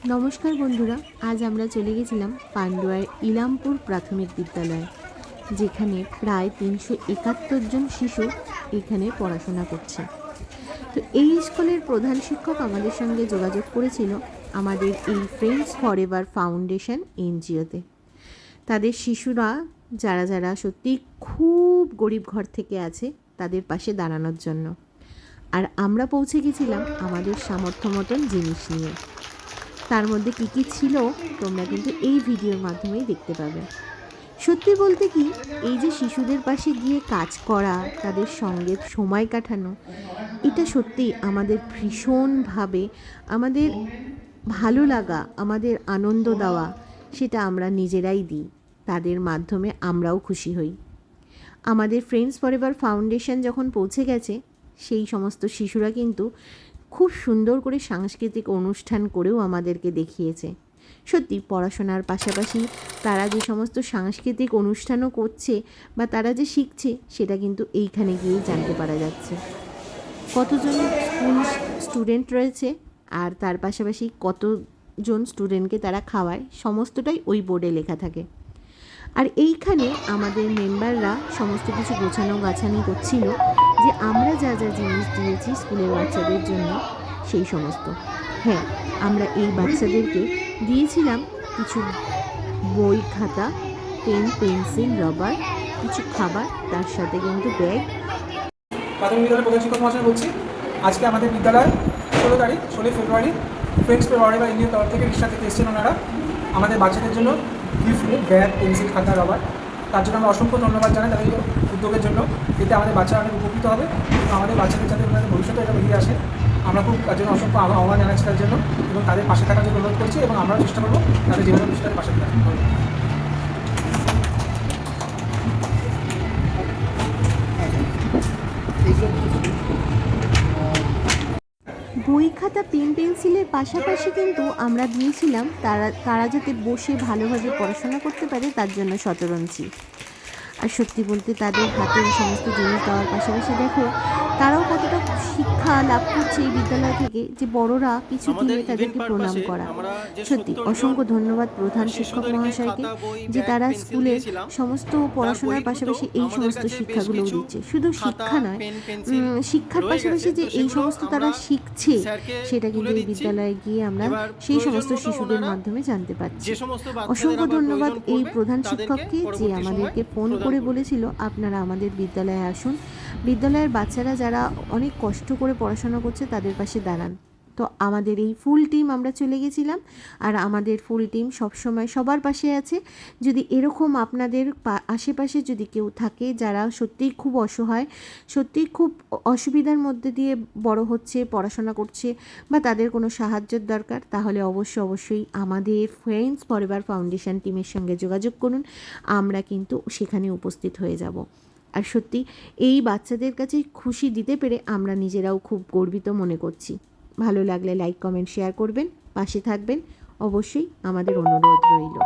নমস্কার বন্ধুরা, আজ আমরা চলে গেছিলাম পান্ডুয়ার ইলামপুর প্রাথমিক বিদ্যালয়ে, যেখানে প্রায় 371 জন শিশু এখানে পড়াশোনা করছে। তো এই স্কুলের প্রধান শিক্ষক আমাদের সঙ্গে যোগাযোগ করেছিল আমাদের এই ফ্রেন্ডস ফরএভার ফাউন্ডেশন এনজিওতে। তাদের শিশুরা যারা যারা সত্যি খুব গরিব ঘর থেকে আছে তাদের পাশে দাঁড়ানোর জন্য। আর আমরা পৌঁছে গেছিলাম আমাদের সামর্থ্য মতন জিনিস নিয়ে। তার মধ্যে কী কী ছিল তোমরা কিন্তু এই ভিডিওর মাধ্যমেই দেখতে পাবে। সত্যি বলতে কি, এই যে শিশুদের পাশে গিয়ে কাজ করা, তাদের সঙ্গে সময় কাটানো, এটা সত্যিই আমাদের ভীষণভাবে আমাদের ভালো লাগা, আমাদের আনন্দ দেওয়া, সেটা আমরা নিজেরাই দিই। তাদের মাধ্যমে আমরাও খুশি হই। আমাদের ফ্রেন্ডস ফরএভার ফাউন্ডেশন যখন পৌঁছে গেছে, সেই সমস্ত শিশুরা কিন্তু খুব সুন্দর করে সাংস্কৃতিক অনুষ্ঠান করেও আমাদেরকে দেখিয়েছে। সত্যি পড়াশোনার পাশাপাশি তারা যে সমস্ত সাংস্কৃতিক অনুষ্ঠানও করছে বা তারা যে শিখছে, সেটা কিন্তু এইখানে গিয়েই জানতে পারা যাচ্ছে। কতজন স্কুল স্টুডেন্ট রয়েছে আর তার পাশাপাশি কতজন স্টুডেন্টকে তারা খাওয়ায়, সমস্তটাই ওই বোর্ডে লেখা থাকে। আর এইখানে আমাদের মেম্বাররা সমস্ত কিছু গোছানো গাছানি করছিল, যে আমরা যা যা জিনিস দিয়েছি স্কুলের বাচ্চাদের জন্য সেই সমস্ত। হ্যাঁ, আমরা এই বাচ্চাদেরকে দিয়েছিলাম কিছু বই, খাতা, পেন, পেন্সিল, রবার, কিছু খাবার, তার সাথে কিন্তু ব্যাগ। প্রাথমিক বিদ্যালয়ের প্রধান শিক্ষক মহাশয় বলছি। আজকে আমাদের বিদ্যালয় 16 ফেব্রুয়ারি ফ্রেন্ডস ফরএভার ইন্ডিয়ার তরফ থেকে রিক্সা থেকে এসেছেন ওনারা আমাদের বাচ্চাদের জন্য গিফট ব্যাগ, পেন্সিল, খাতা, রবার। তার জন্য আমরা অসংখ্য ধন্যবাদ জানাই তাদের উদ্যোগের জন্য। এতে আমাদের বাচ্চারা অনেক উপকৃত হবে এবং আমাদের বাচ্চাদের যাতে ওনাদের ভবিষ্যতে এটা এগিয়ে আসে, আমরা খুব তার জন্য অসংখ্য আহ্বান জানাচ্ছি তার জন্য, এবং তাদের পাশে থাকার জন্য অনুরোধ করছি, এবং আমরাও চেষ্টা করবো তাদের যেভাবে তাদের পাশে থাকার। বই, খাতা, পেন, পেন্সিলের পাশাপাশি কিন্তু আমরা দিয়েছিলাম তারা যাতে বসে ভালোভাবে পড়াশোনা করতে পারে তার জন্য শতরঞ্চি। আর সত্যি বলতে তাদের হাতে এই সমস্ত জিনিস দেওয়ার পাশাপাশি দেখো তারাও কতটা শিক্ষা লাভ করছে এই বিদ্যালয় থেকে, যে বড়রা কিছু দিলে তাদেরকে প্রণাম করা। সত্যি অসংখ্য ধন্যবাদ প্রধান শিক্ষক মহাশয়কে, যে তারা স্কুলের সমস্ত পড়াশোনার পাশাপাশি এই সমস্ত শিক্ষাগুলোও দিচ্ছে। শুধু শিক্ষা নয়, শিক্ষার পাশাপাশি যে এই সমস্ত তারা শিখছে, সেটা কিন্তু এই বিদ্যালয়ে গিয়ে আমরা সেই সমস্ত শিশুদের মাধ্যমে জানতে পারছি। অসংখ্য ধন্যবাদ এই প্রধান শিক্ষককে, যে আমাদেরকে ফোন করে বলেছিল আপনারা আমাদের বিদ্যালয়ে আসুন, বিদ্যালয়ের বাচ্চারা যারা অনেক কষ্ট করে পড়াশোনা করছে তাদের পাশে দাঁড়ান। তো আমাদের এই ফুল টিম আমরা চলে গেছিলাম, আর আমাদের ফুল টিম সবসময় সবার পাশে আছে। যদি এরকম আপনাদের আশেপাশে যদি কেউ থাকে যারা সত্যিই খুব অসহায়, সত্যিই খুব অসুবিধার মধ্যে দিয়ে বড় হচ্ছে, পড়াশোনা করছে, বা তাদের কোনো সাহায্যের দরকার, তাহলে অবশ্যই আমাদের ফ্রেন্ডস ফরএভার ফাউন্ডেশন টিমের সঙ্গে যোগাযোগ করুন। আমরা কিন্তু সেখানে উপস্থিত হয়ে যাব। আর সত্যি এই বাচ্চাদের কাছে খুশি দিতে পেরে আমরা নিজেরাও খুব গর্বিত মনে করছি। ভালো লাগলে লাইক, কমেন্ট, শেয়ার করবেন, পাশে থাকবেন, অবশ্যই আমাদের অনুরোধ রইল।